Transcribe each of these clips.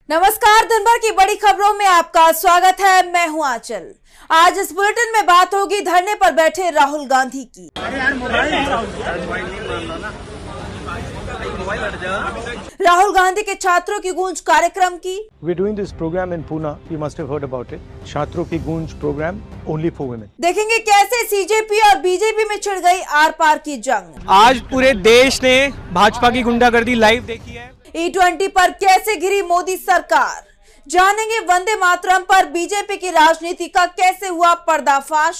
नमस्कार, दिन भर की बड़ी खबरों में आपका स्वागत है। मैं हूं आंचल। आज इस बुलेटिन में बात होगी धरने पर बैठे राहुल गांधी की। राहुल गांधी के छात्रों की गूंज कार्यक्रम की। We're doing this program in Pune. You must have heard about it. छात्रों की गूंज प्रोग्राम only for women. देखेंगे कैसे सीजेपी और बीजेपी में छिड़ गई आर पार की जंग। आज पूरे देश ने भाजपा की गुंडागर्दी लाइव देखी है। E20 पर कैसे घिरी मोदी सरकार, जानेंगे वंदे मातरम पर बीजेपी की राजनीति का कैसे हुआ पर्दाफाश,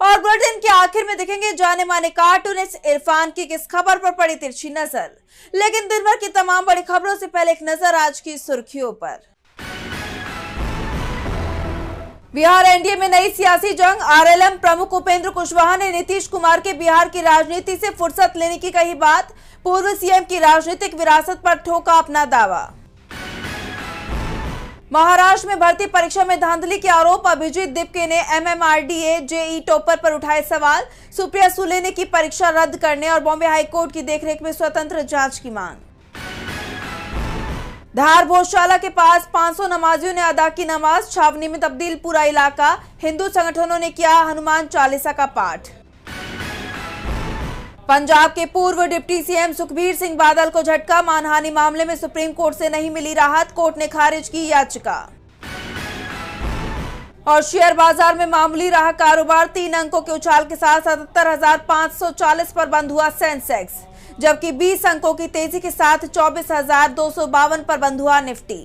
और बुलेटिन के आखिर में देखेंगे जाने माने कार्टूनिस्ट इरफान की किस खबर पर पड़ी तिरछी नजर। लेकिन दिन भर की तमाम बड़ी खबरों से पहले एक नजर आज की सुर्खियों पर। बिहार एनडीए में नई सियासी जंग। आरएलएम प्रमुख उपेंद्र कुशवाहा ने नीतीश कुमार के बिहार की राजनीति से फुर्सत लेने की कही बात। पूर्व सीएम की राजनीतिक विरासत पर ठोका अपना दावा। महाराष्ट्र में भर्ती परीक्षा में धांधली के आरोप। अभिजीत दिपके ने एमएमआरडीए जेई टॉपर पर उठाए सवाल। सुप्रिया सुले ने की परीक्षा रद्द करने और बॉम्बे हाईकोर्ट की देखरेख में स्वतंत्र जांच की मांग। धार भोजशाला के पास 500 नमाजियों ने अदा की नमाज। छावनी में तब्दील पूरा इलाका। हिंदू संगठनों ने किया हनुमान चालीसा का पाठ। पंजाब के पूर्व डिप्टी सीएम सुखबीर सिंह बादल को झटका। मानहानि मामले में सुप्रीम कोर्ट से नहीं मिली राहत, कोर्ट ने खारिज की याचिका। और शेयर बाजार में मामूली रहा कारोबार। 3 अंकों के उछाल के साथ 77,540 पर बंद हुआ सेंसेक्स, जबकि 20 अंकों की तेजी के साथ 24,252 पर बंद हुआ निफ्टी।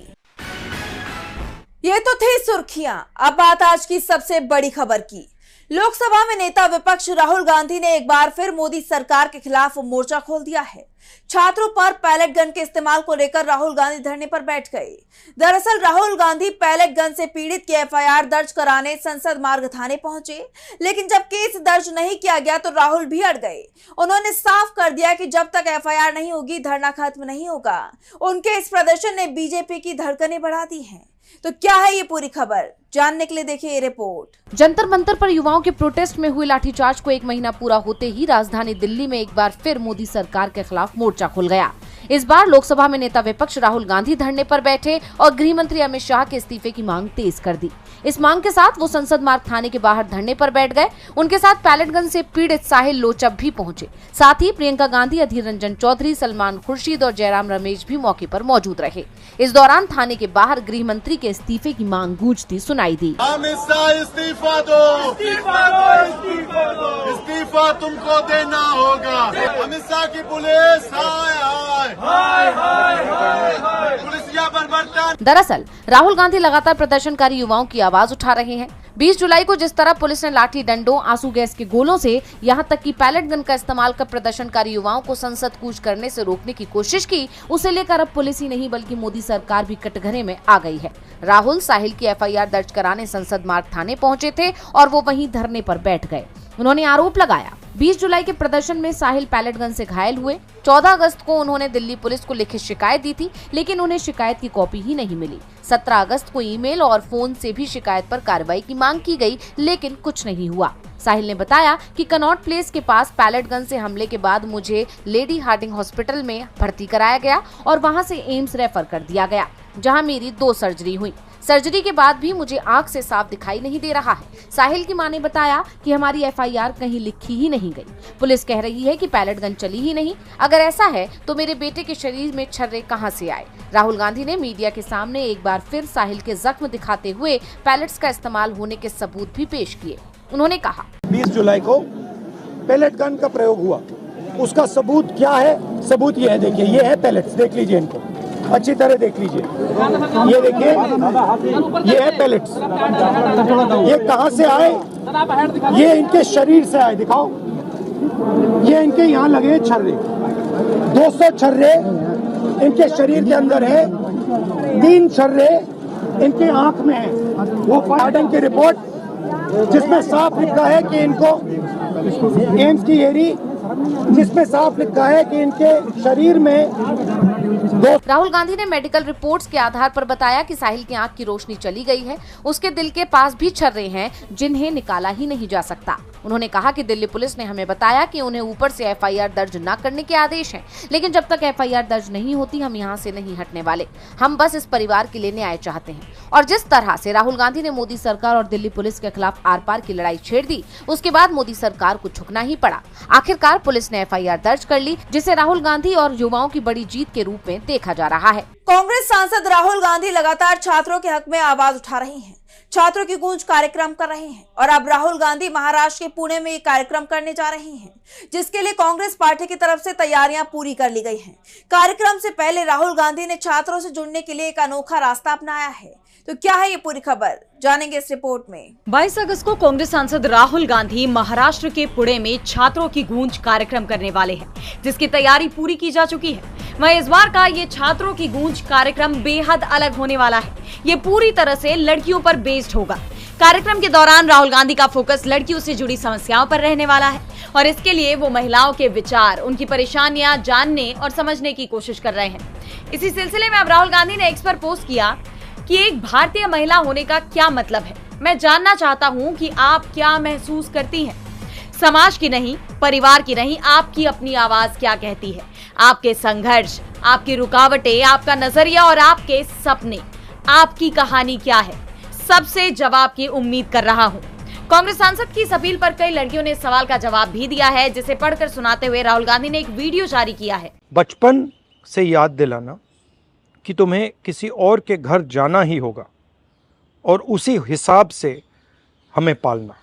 ये तो थी सुर्खियां। अब बात आज की सबसे बड़ी खबर की। लोकसभा में नेता विपक्ष राहुल गांधी ने एक बार फिर मोदी सरकार के खिलाफ मोर्चा खोल दिया है। छात्रों पर पैलेट गन के इस्तेमाल को लेकर राहुल गांधी धरने पर बैठ गए। दरअसल राहुल गांधी पैलेट गन से पीड़ित की एफआईआर दर्ज कराने संसद मार्ग थाने पहुंचे, लेकिन जब केस दर्ज नहीं किया गया तो राहुल भी अड़ गए। उन्होंने साफ कर दिया कि जब तक एफआईआर नहीं होगी धरना खत्म नहीं होगा। उनके इस प्रदर्शन ने बीजेपी की धड़कनें बढ़ा दी हैं। तो क्या है ये पूरी खबर, जानने के लिए देखिए ये रिपोर्ट। जंतर मंतर पर युवाओं के प्रोटेस्ट में हुए लाठीचार्ज को 1 महीना पूरा होते ही राजधानी दिल्ली में एक बार फिर मोदी सरकार के खिलाफ मोर्चा खुल गया। इस बार लोकसभा में नेता विपक्ष राहुल गांधी धरने पर बैठे और गृह मंत्री अमित शाह के इस्तीफे की मांग तेज कर दी। इस मांग के साथ वो संसद मार्ग थाने के बाहर धरने पर बैठ गए। उनके साथ पैलेट गन से पीड़ित साहिल लोचब भी पहुंचे। साथ ही प्रियंका गांधी, अधीर रंजन चौधरी, सलमान खुर्शीद और जयराम रमेश भी मौके पर मौजूद रहे। इस दौरान थाने के बाहर गृह मंत्री के इस्तीफे की मांग गूंजती सुनाई दी। अमित शाह इस्तीफा दो, इस्तीफा तुमको देना होगा। अमित शाह की पुलिस पुलिसिया पर बर्तन। दरअसल राहुल गांधी लगातार प्रदर्शनकारी युवाओं की आवाज उठा रहे हैं। 20 जुलाई को जिस तरह पुलिस ने लाठी डंडों, आंसू गैस के गोलों से यहां तक कि पैलेट गन का इस्तेमाल कर प्रदर्शनकारी युवाओं को संसद कूच करने से रोकने की कोशिश की, उसे लेकर अब पुलिस ही नहीं बल्कि मोदी सरकार भी कटघरे में आ गई है। राहुल साहिल की एफआईआर दर्ज कराने संसद मार्ग थाने पहुंचे थे और वो वहीं धरने पर बैठ गए। उन्होंने आरोप लगाया 20 जुलाई के प्रदर्शन में साहिल पैलेट गन से घायल हुए। 14 अगस्त को उन्होंने दिल्ली पुलिस को लिखित शिकायत दी थी, लेकिन उन्हें शिकायत की कॉपी ही नहीं मिली। 17 अगस्त को ईमेल और फोन से भी शिकायत पर कार्रवाई की मांग की गई, लेकिन कुछ नहीं हुआ। साहिल ने बताया कि कनॉट प्लेस के पास पैलेट गन से हमले के बाद मुझे लेडी हार्डिंग हॉस्पिटल में भर्ती कराया गया और वहां से एम्स रेफर कर दिया गया, जहां मेरी 2 सर्जरी हुई। सर्जरी के बाद भी मुझे आंख से साफ दिखाई नहीं दे रहा है। साहिल की मां ने बताया कि हमारी एफआईआर कहीं लिखी ही नहीं गई। पुलिस कह रही है कि पैलेट गन चली ही नहीं। अगर ऐसा है तो मेरे बेटे के शरीर में छर्रे कहां से आए? राहुल गांधी ने मीडिया के सामने एक बार फिर साहिल के जख्म दिखाते हुए पैलेट्स का इस्तेमाल होने के सबूत भी पेश किए। उन्होंने कहा 20 जुलाई को पैलेट गन का प्रयोग हुआ, उसका सबूत क्या है? सबूत ये है, देखिए ये है पैलेट्स, देख लीजिए इनको अच्छी तरह देख लीजिए। ये देखिए ये है पैलेट्स। ये कहाँ से आए? ये इनके शरीर से आए, दिखाओ। ये इनके यहाँ लगे छर्रे, 200 छर्रे इनके शरीर के अंदर है। 3 छर्रे इनके आंख में है। वो फाइटिंग की रिपोर्ट जिसमें साफ लिखा है कि इनको एम्स की एरी जिसमें साफ लिखा है कि इनके शरीर में राहुल गांधी ने मेडिकल रिपोर्ट्स के आधार पर बताया कि साहिल की आंख की रोशनी चली गई है, उसके दिल के पास भी छर्रे हैं जिन्हें निकाला ही नहीं जा सकता। उन्होंने कहा कि दिल्ली पुलिस ने हमें बताया कि उन्हें ऊपर से एफआईआर दर्ज न करने के आदेश हैं, लेकिन जब तक एफआईआर दर्ज नहीं होती हम यहाँ से नहीं हटने वाले। हम बस इस परिवार के लिए न्याय चाहते हैं। और जिस तरह से राहुल गांधी ने मोदी सरकार और दिल्ली पुलिस के खिलाफ आर पार की लड़ाई छेड़ दी, उसके बाद मोदी सरकार को झुकना ही पड़ा। आखिरकार पुलिस ने एफआईआर दर्ज कर ली, जिसे राहुल गांधी और युवाओं की बड़ी जीत के रूप में देखा जा रहा है। कांग्रेस सांसद राहुल गांधी लगातार छात्रों के हक में आवाज उठा रहे हैं, छात्रों की गूंज कार्यक्रम कर रहे हैं और अब राहुल गांधी महाराष्ट्र के पुणे में ये कार्यक्रम करने जा रहे हैं, जिसके लिए कांग्रेस पार्टी की तरफ से तैयारियां पूरी कर ली गई हैं। कार्यक्रम से पहले राहुल गांधी ने छात्रों से जुड़ने के लिए एक अनोखा रास्ता अपनाया है। तो क्या है ये पूरी खबर, जानेंगे इस रिपोर्ट में। 22 अगस्त को कांग्रेस सांसद राहुल गांधी महाराष्ट्र के पुणे में छात्रों की गूंज कार्यक्रम करने वाले हैं, जिसकी तैयारी पूरी की जा चुकी है। वहीं इस बार का ये छात्रों की गूंज कार्यक्रम बेहद अलग होने वाला है। ये पूरी तरह से लड़कियों पर बेस्ड होगा। कार्यक्रम के दौरान राहुल गांधी का फोकस लड़कियों से जुड़ी समस्याओं पर रहने वाला है और इसके लिए वो महिलाओं के विचार, उनकी परेशानियां जानने और समझने की कोशिश कर रहे हैं। इसी सिलसिले में अब राहुल गांधी ने एक्स पर पोस्ट किया कि एक भारतीय महिला होने का क्या मतलब है। मैं जानना चाहता हूं कि आप क्या महसूस करती हैं। समाज की नहीं, परिवार की नहीं, आपकी अपनी आवाज क्या कहती है। आपके संघर्ष, आपकी रुकावटें, आपका नजरिया और आपके सपने, आपकी कहानी क्या है। सबसे जवाब की उम्मीद कर रहा हूं। कांग्रेस सांसद की इस अपील पर कई लड़कियों ने सवाल का जवाब भी दिया है, जिसे पढ़कर सुनाते हुए राहुल गांधी ने एक वीडियो जारी किया है। बचपन से याद दिलाना कि तुम्हें किसी और के घर जाना ही होगा और उसी हिसाब से हमें पालना।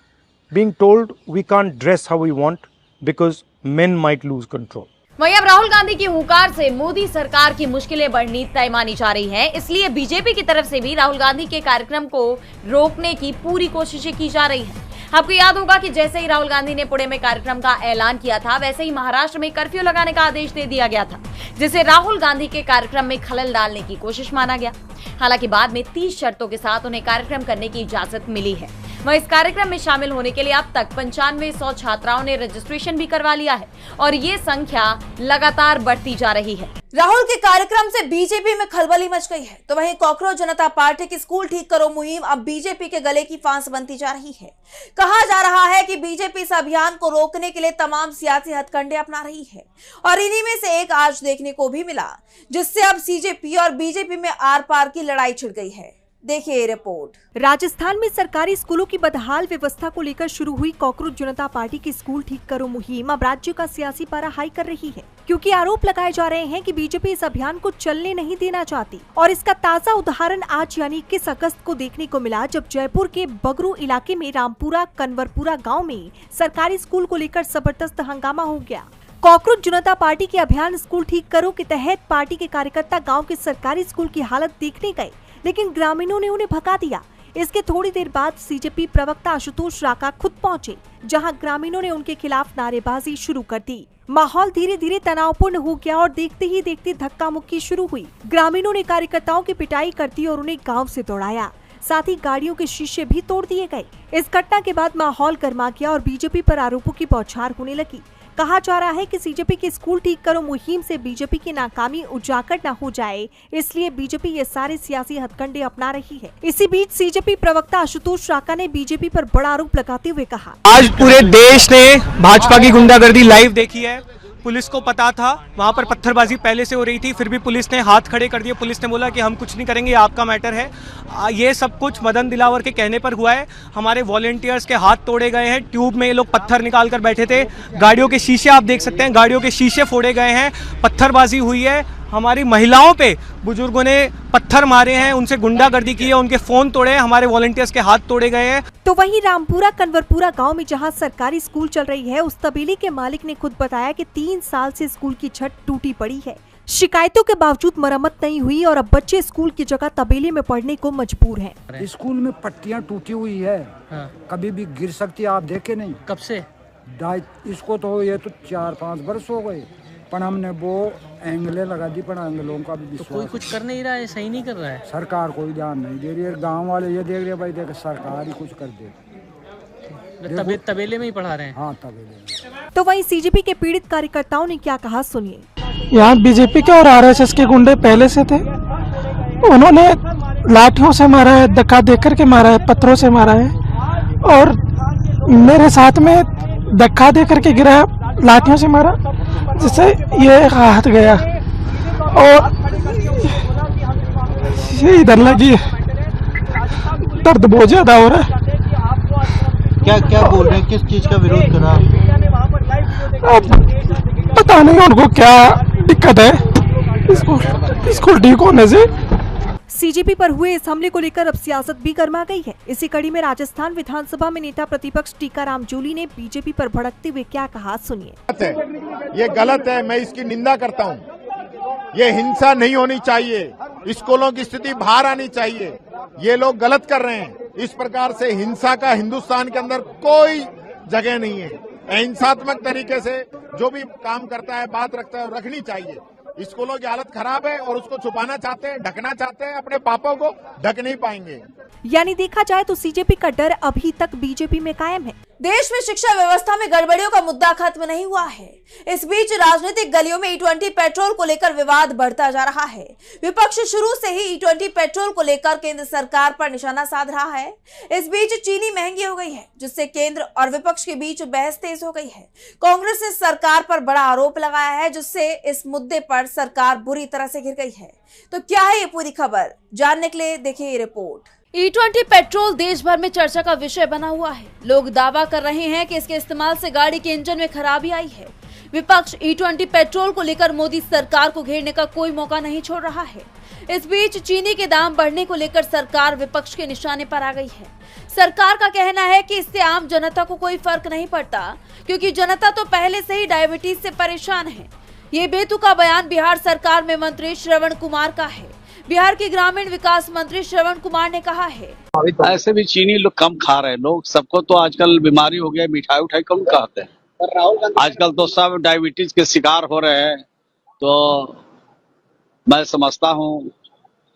Being told we can't dress how we want because men might lose control. वहीं अब राहुल गांधी की हुंकार से मोदी सरकार की मुश्किलें बढ़नी तय मानी जा रही हैं। इसलिए बीजेपी की तरफ से भी राहुल गांधी के कार्यक्रम को रोकने की पूरी कोशिशें की जा रही हैं। आपको याद होगा कि जैसे ही राहुल गांधी ने पुणे में कार्यक्रम का ऐलान किया था, वैसे ही महाराष्ट्र में कर्फ्यू लगाने का आदेश दे दिया गया था, जिसे राहुल गांधी के कार्यक्रम में खलल डालने की कोशिश माना गया। हालांकि बाद में 30 शर्तों के साथ उन्हें कार्यक्रम करने की इजाजत मिली है। वहीं इस कार्यक्रम में शामिल होने के लिए अब तक 9500 छात्राओं ने रजिस्ट्रेशन भी करवा लिया है और ये संख्या लगातार बढ़ती जा रही है। राहुल के कार्यक्रम से बीजेपी में खलबली मच गई है, तो वहीं कॉकरोच जनता पार्टी की स्कूल ठीक करो मुहिम अब बीजेपी के गले की फांस बनती जा रही है। कहा जा रहा है कि बीजेपी इस अभियान को रोकने के लिए तमाम सियासी हथकंडे अपना रही है और इन्हीं में से एक आज देखने को भी मिला, जिससे अब सीजेपी और बीजेपी में आर पार की लड़ाई छिड़ गई है। देखिए रिपोर्ट। राजस्थान में सरकारी स्कूलों की बदहाल व्यवस्था को लेकर शुरू हुई कॉकरोच जनता पार्टी की स्कूल ठीक करो मुहिम अब राज्य का सियासी पारा हाई कर रही है, क्योंकि आरोप लगाए जा रहे हैं कि बीजेपी इस अभियान को चलने नहीं देना चाहती। और इसका ताजा उदाहरण आज यानी 21 अगस्त को देखने को मिला, जब जयपुर के बगरू इलाके में रामपुरा कन्वरपुरा गाँव में सरकारी स्कूल को लेकर जबरदस्त हंगामा हो गया। कॉकरोच जनता पार्टी के अभियान स्कूल ठीक करो के तहत पार्टी के कार्यकर्ता गाँव के सरकारी स्कूल की हालत देखने गए, लेकिन ग्रामीणों ने उन्हें भगा दिया। इसके थोड़ी देर बाद सीजेपी प्रवक्ता आशुतोष राका खुद पहुंचे, जहां ग्रामीणों ने उनके खिलाफ नारेबाजी शुरू कर दी। माहौल धीरे धीरे तनावपूर्ण हो गया और देखते ही देखते धक्का मुक्की शुरू हुई। ग्रामीणों ने कार्यकर्ताओं की पिटाई कर दी और उन्हें गांव से दौड़ाया, साथ ही गाड़ियों के शीशे भी तोड़ दिए गए। इस घटना के बाद माहौल गर्मा गया और बीजेपी पर आरोपों की बौछार होने लगी। कहा जा रहा है कि सीजेपी की स्कूल ठीक करो मुहिम से बीजेपी की नाकामी उजागर न हो जाए, इसलिए बीजेपी ये सारे सियासी हथकंडे अपना रही है। इसी बीच सीजेपी प्रवक्ता आशुतोष राका ने बीजेपी पर बड़ा आरोप लगाते हुए कहा, आज पूरे देश ने भाजपा की गुंडागर्दी लाइव देखी है। पुलिस को पता था वहाँ पर पत्थरबाजी पहले से हो रही थी, फिर भी पुलिस ने हाथ खड़े कर दिए। पुलिस ने बोला कि हम कुछ नहीं करेंगे, आपका मैटर है। ये सब कुछ मदन दिलावर के कहने पर हुआ है। हमारे वॉलेंटियर्स के हाथ तोड़े गए हैं, ट्यूब में ये लोग पत्थर निकाल कर बैठे थे। गाड़ियों के शीशे आप देख सकते हैं, गाड़ियों के शीशे फोड़े गए हैं, पत्थरबाजी हुई है। हमारी महिलाओं पे बुजुर्गों ने पत्थर मारे हैं, उनसे गुंडागर्दी की है, उनके फोन तोड़े, हमारे वॉलंटियर्स के हाथ तोड़े गए हैं। तो वहीं रामपुरा कन्वरपुरा गांव में जहां सरकारी स्कूल चल रही है, उस तबेले के मालिक ने खुद बताया कि 3 साल से स्कूल की छत टूटी पड़ी है। शिकायतों के बावजूद मरम्मत नहीं हुई और अब बच्चे स्कूल की जगह तबेले में पढ़ने को मजबूर हैं। स्कूल में पट्टियां टूटी हुई है, कभी भी गिर सकती है। आप देखे नहीं कब से? इसको तो ये तो 4-5 वर्ष हो गए, पर हमने वो एंगलें लगा दी, पर एंगलों का भी विश्वास। तो कोई कुछ कर नहीं रहा है, सही नहीं कर रहा है। सरकार कोई ध्यान नहीं दे रही है। गांव वाले ये देख रहे भाई, देख सरकार ही कुछ कर दे। तबेले में ही पढ़ा रहे हैं। हाँ, तबेले में। तो वहीं सीजेपी के पीड़ित कार्यकर्ताओं ने क्या कहा, सुनिए। यहाँ बीजेपी के और आरएसएस के गुंडे पहले से थे। उन्होंने लाठियों से मारा है, धक्का देकर के मारा है, पत्थरों से मारा है और मेरे साथ में धक्का देकर के गिरा, लाठियों से मारा, जिससे ये हाथ गया और ये इधर लगी। दर्द बहुत ज्यादा हो रहा है। क्या बोल रहे हैं, किस चीज का विरोध करा? अब पता नहीं उनको क्या दिक्कत है स्कूल ठीक होने से। सीजेपी पर हुए इस हमले को लेकर अब सियासत भी गर्मा गई है। इसी कड़ी में राजस्थान विधानसभा में नेता प्रतिपक्ष टीकाराम जूली ने बीजेपी पर भड़कते हुए क्या कहा, सुनिए। ये गलत है, मैं इसकी निंदा करता हूँ। ये हिंसा नहीं होनी चाहिए, स्कूलों की स्थिति बाहर आनी चाहिए। ये लोग गलत कर रहे हैं। इस प्रकार से हिंसा का हिंदुस्तान के अंदर कोई जगह नहीं है। अहिंसात्मक तरीके से जो भी काम करता है, बात रखता है, रखनी चाहिए। स्कूलों की हालत खराब है और उसको छुपाना चाहते हैं, ढकना चाहते हैं, अपने पापों को ढक नहीं पाएंगे। यानी देखा जाए तो सीजेपी का डर अभी तक बीजेपी में कायम है। देश में शिक्षा व्यवस्था में गड़बड़ियों का मुद्दा खत्म नहीं हुआ है। इस बीच राजनीतिक गलियों में E20 पेट्रोल को लेकर विवाद बढ़ता जा रहा है। विपक्ष शुरू से ही E20 पेट्रोल को लेकर केंद्र सरकार पर निशाना साध रहा है। इस बीच चीनी महंगी हो गई है, जिससे केंद्र और विपक्ष के बीच बहस तेज हो गई है। कांग्रेस ने सरकार पर बड़ा आरोप लगाया है, जिससे इस मुद्दे पर सरकार बुरी तरह से घिर गई है। तो क्या है ये पूरी खबर, जानने के लिए देखिए ये रिपोर्ट। E20 पेट्रोल देश भर में चर्चा का विषय बना हुआ है। लोग दावा कर रहे हैं कि इसके इस्तेमाल से गाड़ी के इंजन में खराबी आई है। विपक्ष E20 पेट्रोल को लेकर मोदी सरकार को घेरने का कोई मौका नहीं छोड़ रहा है। इस बीच चीनी के दाम बढ़ने को लेकर सरकार विपक्ष के निशाने पर आ गई है। सरकार का कहना है कि इससे आम जनता को कोई फर्क नहीं पड़ता, क्योंकि जनता तो पहले से ही डायबिटीज से परेशान है। ये बेतुका बयान बिहार सरकार में मंत्री श्रवण कुमार का है। बिहार के ग्रामीण विकास मंत्री श्रवण कुमार ने कहा है, ऐसे भी चीनी लोग कम खा रहे हैं। लोग सबको तो आजकल बीमारी हो गया, मिठाई उठाई कम खाते हैं। आजकल तो सब डायबिटीज के शिकार हो रहे हैं। तो मैं समझता हूँ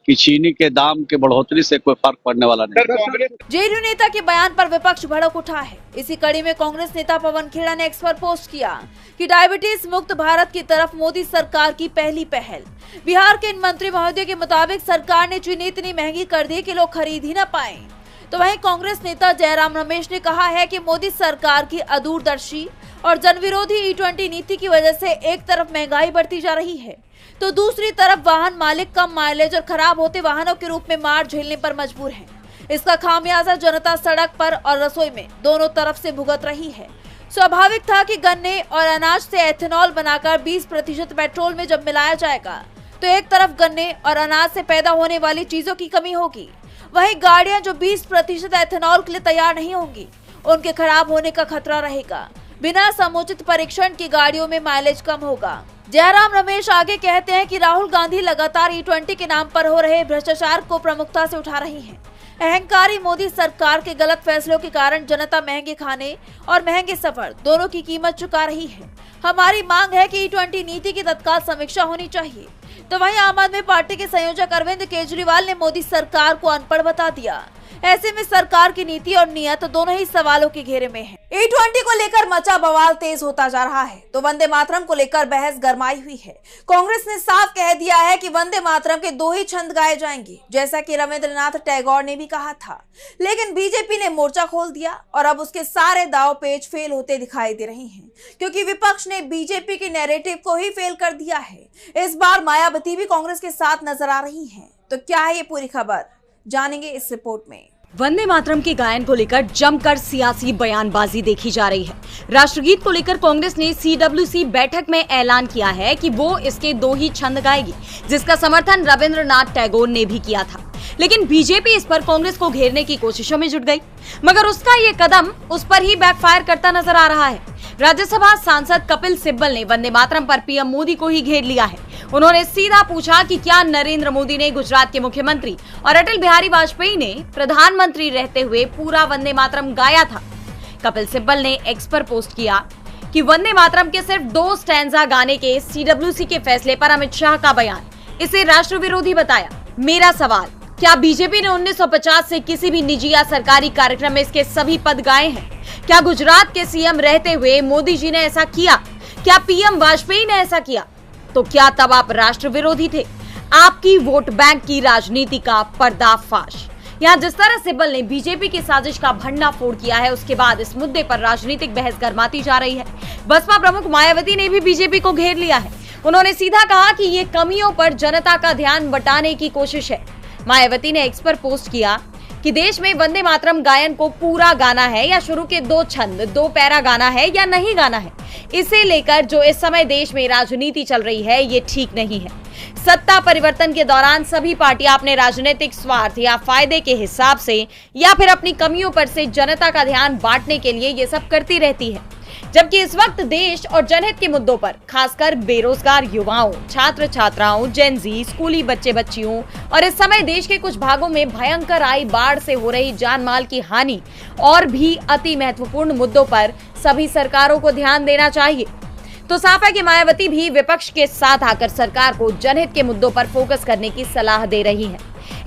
कि चीनी के दाम के बढ़ोतरी से कोई फर्क पड़ने वाला नहीं। जेडीयू नेता के बयान पर विपक्ष भड़क उठा है। इसी कड़ी में कांग्रेस नेता पवन खेड़ा ने एक्स पर पोस्ट किया कि डायबिटीज मुक्त भारत की तरफ मोदी सरकार की पहली पहल। बिहार के इन मंत्री महोदय के मुताबिक सरकार ने चीनी इतनी महंगी कर दी कि लोग खरीद ही न पाए। तो वहीं कांग्रेस नेता जयराम रमेश ने कहा है कि मोदी सरकार की अदूरदर्शी और जनविरोधी E20 नीति की वजह से एक तरफ महंगाई बढ़ती जा रही है, तो दूसरी तरफ वाहन मालिक कम माइलेज और खराब होते वाहनों के रूप में मार झेलने पर मजबूर हैं। इसका खामियाजा जनता सड़क पर और रसोई में दोनों तरफ से भुगत रही है। स्वाभाविक था कि गन्ने और अनाज से एथेनॉल बनाकर 20% पेट्रोल में जब मिलाया जाएगा तो एक तरफ गन्ने और अनाज से पैदा होने वाली चीजों की कमी होगी, वहीं गाड़ियां जो 20% एथेनॉल के लिए तैयार नहीं होंगी, उनके खराब होने का खतरा रहेगा। बिना समुचित परीक्षण की गाड़ियों में माइलेज कम होगा। जयराम रमेश आगे कहते हैं कि राहुल गांधी लगातार E20 के नाम पर हो रहे भ्रष्टाचार को प्रमुखता से उठा रही हैं। अहंकारी मोदी सरकार के गलत फैसलों के कारण जनता महंगे खाने और महंगे सफर दोनों की कीमत चुका रही है। हमारी मांग है कि E20 नीति की तत्काल समीक्षा होनी चाहिए। तो वहीं आम आदमी पार्टी के संयोजक अरविंद केजरीवाल ने मोदी सरकार को अनपढ़ बता दिया। ऐसे में सरकार की नीति और नियत दोनों ही सवालों के घेरे में है। E20 को लेकर मचा बवाल तेज होता जा रहा है, तो वंदे मातरम को लेकर बहस गरमाई हुई है। कांग्रेस ने साफ कह दिया है कि वंदे मातरम के 2 ही छंद गाए जाएंगे, जैसा कि रविंद्रनाथ टैगोर ने भी कहा था। लेकिन बीजेपी ने मोर्चा खोल दिया और अब उसके सारे दाव पेच फेल होते दिखाई दे रहे हैं, क्योंकि विपक्ष ने बीजेपी के नैरेटिव को ही फेल कर दिया है। इस बार मायावती भी कांग्रेस के साथ नजर आ रही है। तो क्या है ये पूरी खबर, जानेंगे इस रिपोर्ट में। वंदे मातरम के गायन को लेकर जमकर सियासी बयानबाजी देखी जा रही है। राष्ट्रगीत को लेकर कांग्रेस ने CWC बैठक में ऐलान किया है कि वो इसके 2 ही छंद गाएगी, जिसका समर्थन रविंद्रनाथ टैगोर ने भी किया था। लेकिन बीजेपी इस पर कांग्रेस को घेरने की कोशिशों में जुट गई, मगर उसका ये कदम उस पर ही बैकफायर करता नजर आ रहा है। राज्यसभा सांसद कपिल सिब्बल ने वंदे मातरम पर पीएम मोदी को ही घेर लिया है। उन्होंने सीधा पूछा कि क्या नरेंद्र मोदी ने गुजरात के मुख्यमंत्री और अटल बिहारी वाजपेयी ने प्रधानमंत्री रहते हुए पूरा वंदे मातरम गाया था। कपिल सिब्बल ने एक्स पर पोस्ट किया कि वंदे मातरम के सिर्फ 2 स्टैंजा गाने के CWC के फैसले पर अमित शाह का बयान, इसे राष्ट्र विरोधी बताया। मेरा सवाल, क्या बीजेपी ने 1950 से किसी भी निजी या सरकारी कार्यक्रम में इसके सभी पद गाए हैं? क्या गुजरात के सीएम रहते हुए मोदी जी ने ऐसा किया? क्या पीएम वाजपेयी ने ऐसा किया? तो क्या तब आप राष्ट्र विरोधी थे? आपकी वोट बैंक की राजनीति का पर्दाफाश। यहाँ जिस तरह सिब्बल ने बीजेपी की साजिश का भंडाफोड़ किया है, उसके बाद इस मुद्दे पर राजनीतिक बहस गर्माती जा रही है। बसपा प्रमुख मायावती ने भी बीजेपी को घेर लिया है। उन्होंने सीधा कहा कि ये कमियों पर जनता का ध्यान बटाने की कोशिश है। मायावती ने एक्स पर पोस्ट किया कि देश में वंदे मातरम गायन को पूरा गाना है या शुरू के 2 छंद 2 पैरा गाना है या नहीं गाना है। इसे लेकर जो इस समय देश में राजनीति चल रही है, ये ठीक नहीं है। सत्ता परिवर्तन के दौरान सभी पार्टियां अपने राजनीतिक स्वार्थ या फायदे के हिसाब से या फिर अपनी कमियों पर से जनता का ध्यान बांटने के लिए ये सब करती रहती है, जबकि इस वक्त देश और जनहित के मुद्दों पर खासकर बेरोजगार युवाओं, छात्र छात्राओं, जेनजी, स्कूली बच्चे बच्चियों और इस समय देश के कुछ भागों में भयंकर आई बाढ़ से हो रही जान माल की हानि और भी अति महत्वपूर्ण मुद्दों पर सभी सरकारों को ध्यान देना चाहिए। तो साफ है कि मायावती भी विपक्ष के साथ आकर सरकार को जनहित के मुद्दों पर फोकस करने की सलाह दे रही है।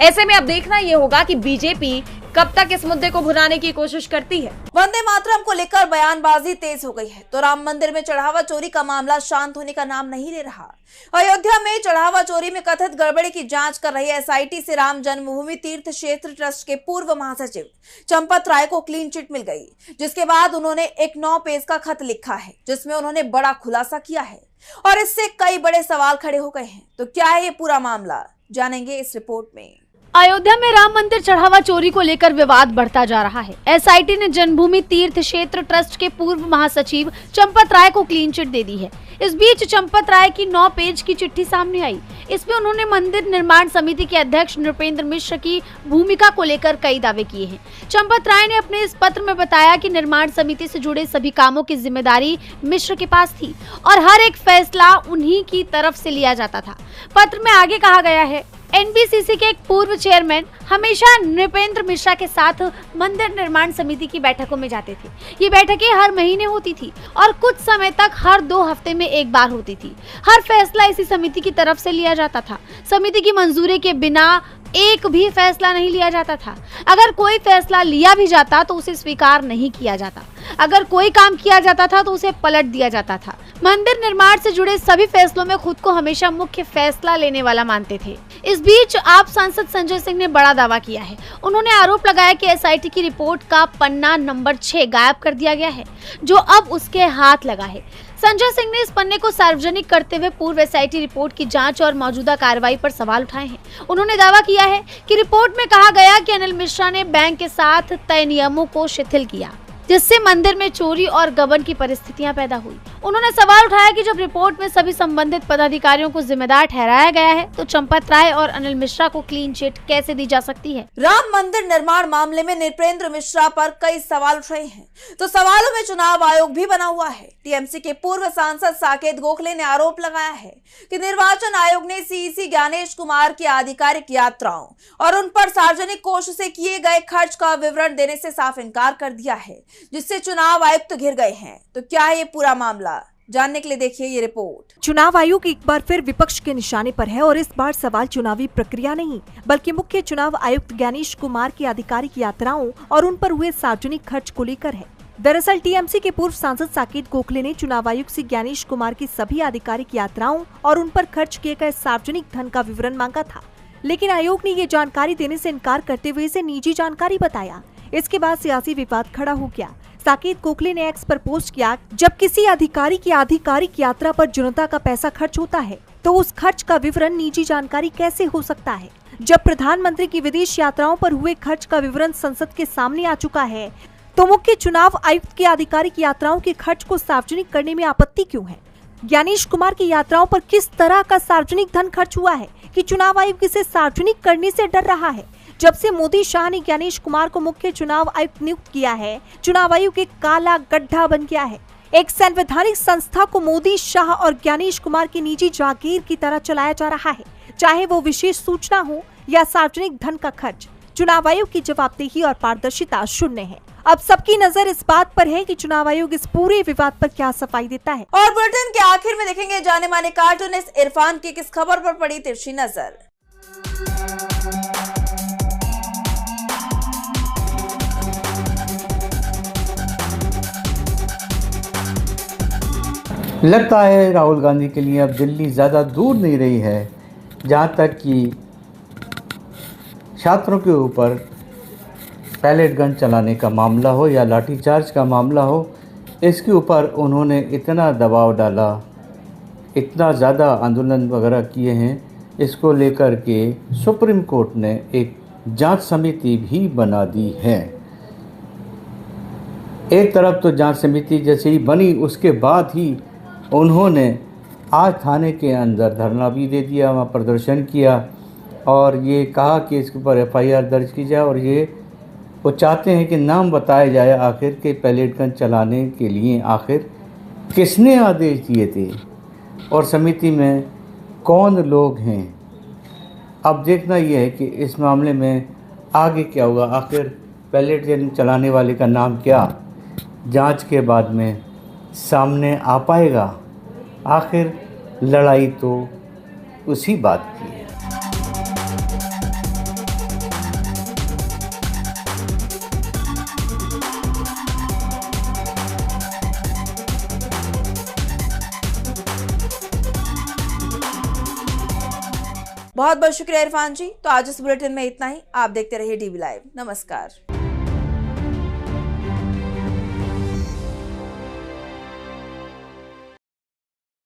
ऐसे में अब देखना यह होगा कि बीजेपी कब तक इस मुद्दे को भुनाने की कोशिश करती है। वंदे मातरम को लेकर बयानबाजी तेज हो गई है तो राम मंदिर में चढ़ावा चोरी का मामला शांत होने का नाम नहीं ले रहा। अयोध्या में चढ़ावा चोरी में कथित गड़बड़ी की जांच कर रही एसआईटी से राम जन्मभूमि तीर्थ क्षेत्र ट्रस्ट के पूर्व महासचिव चंपत राय को क्लीन चिट मिल गई, जिसके बाद उन्होंने एक 9 पेज का खत लिखा है जिसमें उन्होंने बड़ा खुलासा किया है और इससे कई बड़े सवाल खड़े हो गए हैं। तो क्या है ये पूरा मामला, जानेंगे इस रिपोर्ट में। अयोध्या में राम मंदिर चढ़ावा चोरी को लेकर विवाद बढ़ता जा रहा है। एसआईटी ने जन्मभूमि तीर्थ क्षेत्र ट्रस्ट के पूर्व महासचिव चंपत राय को क्लीन चिट दे दी है। इस बीच चंपत राय की 9 पेज की चिट्ठी सामने आई। इसमें उन्होंने मंदिर निर्माण समिति के अध्यक्ष नृपेंद्र मिश्र की भूमिका को लेकर कई दावे किए हैं। चंपत राय ने अपने इस पत्र में बताया कि निर्माण समिति से जुड़े सभी कामों की जिम्मेदारी मिश्र के पास थी और हर एक फैसला उन्हीं की तरफ से लिया जाता था। पत्र में आगे कहा गया है, एनबीसीसी के एक पूर्व चेयरमैन हमेशा नृपेंद्र मिश्रा के साथ मंदिर निर्माण समिति की बैठकों में जाते थे। ये बैठकें हर महीने होती थी और कुछ समय तक हर 2 हफ्ते में एक बार होती थी। हर फैसला इसी समिति की तरफ से लिया जाता था। समिति की मंजूरी के बिना एक भी फैसला नहीं लिया जाता था। अगर कोई फैसला लिया भी जाता तो उसे स्वीकार नहीं किया जाता। अगर कोई काम किया जाता था तो उसे पलट दिया जाता था। मंदिर निर्माण से जुड़े सभी फैसलों में खुद को हमेशा मुख्य फैसला लेने वाला मानते थे। इस बीच आप सांसद संजय सिंह ने बड़ा दावा किया है। उन्होंने आरोप लगाया कि एसआईटी की रिपोर्ट का पन्ना नंबर 6 गायब कर दिया गया है, जो अब उसके हाथ लगा है। संजय सिंह ने इस पन्ने को सार्वजनिक करते हुए पूर्व एसआईटी रिपोर्ट की जांच और मौजूदा कार्रवाई पर सवाल उठाए हैं। उन्होंने दावा किया है कि रिपोर्ट में कहा गया कि अनिल मिश्रा ने बैंक के साथ तय नियमों को शिथिल किया, जिससे मंदिर में चोरी और गबन की परिस्थितियां पैदा हुई। उन्होंने सवाल उठाया कि जब रिपोर्ट में सभी संबंधित पदाधिकारियों को जिम्मेदार ठहराया गया है तो चंपत राय और अनिल मिश्रा को क्लीन चिट कैसे दी जा सकती है। राम मंदिर निर्माण मामले में नृपेंद्र मिश्रा पर कई सवाल उठ रहे हैं तो सवालों में चुनाव आयोग भी बना हुआ है। टीएमसी के पूर्व सांसद साकेत गोखले ने आरोप लगाया है कि निर्वाचन आयोग ने सीईसी ज्ञानेश कुमार की आधिकारिक यात्राओं और उन पर सार्वजनिक कोष से किए गए खर्च का विवरण देने से साफ इनकार कर दिया है, जिससे चुनाव आयुक्त तो घिर गए हैं। तो क्या है ये पूरा मामला, जानने के लिए देखिए ये रिपोर्ट। चुनाव आयोग एक बार फिर विपक्ष के निशाने पर है और इस बार सवाल चुनावी प्रक्रिया नहीं बल्कि मुख्य चुनाव आयुक्त ज्ञानेश कुमार की आधिकारिक यात्राओं और उन पर हुए सार्वजनिक खर्च को लेकर है। दरअसल टीएमसी के पूर्व सांसद साकेत गोखले ने चुनाव आयुक्त से ज्ञानेश कुमार की सभी आधिकारिक यात्राओं और उन पर खर्च किए गए सार्वजनिक धन का विवरण मांगा था, लेकिन आयोग ने ये जानकारी देने से इनकार करते हुए इसे निजी जानकारी बताया। इसके बाद सियासी विवाद खड़ा हो गया। साकेत गोखले ने एक्स पर पोस्ट किया, जब किसी अधिकारी की आधिकारिक यात्रा पर जनता का पैसा खर्च होता है तो उस खर्च का विवरण निजी जानकारी कैसे हो सकता है। जब प्रधानमंत्री की विदेश यात्राओं पर हुए खर्च का विवरण संसद के सामने आ चुका है तो मुख्य चुनाव आयुक्त की आधिकारिक यात्राओं के खर्च को सार्वजनिक करने में आपत्ति क्यों है। ज्ञानेश कुमार की यात्राओं पर किस तरह का सार्वजनिक धन खर्च हुआ है कि चुनाव आयोग इसे सार्वजनिक करने से डर रहा है। जब से मोदी शाह ने ज्ञानेश कुमार को मुख्य चुनाव आयुक्त नियुक्त किया है, चुनाव आयोग एक काला गड्ढा बन गया है। एक संवैधानिक संस्था को मोदी, शाह और ज्ञानेश कुमार की निजी जागीर की तरह चलाया जा रहा है, चाहे वो विशेष सूचना हो या सार्वजनिक धन का खर्च। चुनाव आयोग की जवाबदेही और पारदर्शिता शून्य है। अब सबकी नजर इस बात पर है कि चुनाव आयोग इस पूरे विवाद पर क्या सफाई देता है। और बुलेटिन के आखिर में देखेंगे जाने माने कार्टूनिस्ट इरफान की किस खबर पर पड़ी तिरछी नजर। लगता है राहुल गांधी के लिए अब दिल्ली ज़्यादा दूर नहीं रही है, जहाँ तक कि छात्रों के ऊपर पैलेट गन चलाने का मामला हो या लाठीचार्ज का मामला हो, इसके ऊपर उन्होंने इतना दबाव डाला, इतना ज़्यादा आंदोलन वगैरह किए हैं, इसको लेकर के सुप्रीम कोर्ट ने एक जांच समिति भी बना दी है। एक तरफ तो जांच समिति जैसे ही बनी उसके बाद ही उन्होंने आज थाने के अंदर धरना भी दे दिया, वहाँ प्रदर्शन किया और ये कहा कि इसके ऊपर FIR दर्ज की जाए और ये वो चाहते हैं कि नाम बताया जाए आखिर के पैलेट गन चलाने के लिए आखिर किसने आदेश दिए थे और समिति में कौन लोग हैं। अब देखना यह है कि इस मामले में आगे क्या होगा, आखिर पैलेट गन चलाने वाले का नाम क्या जांच के बाद में सामने आ पाएगा। आखिर लड़ाई तो उसी बात की है। बहुत बहुत शुक्रिया इरफान जी। तो आज इस बुलेटिन में इतना ही। आप देखते रहिए DV लाइव। नमस्कार।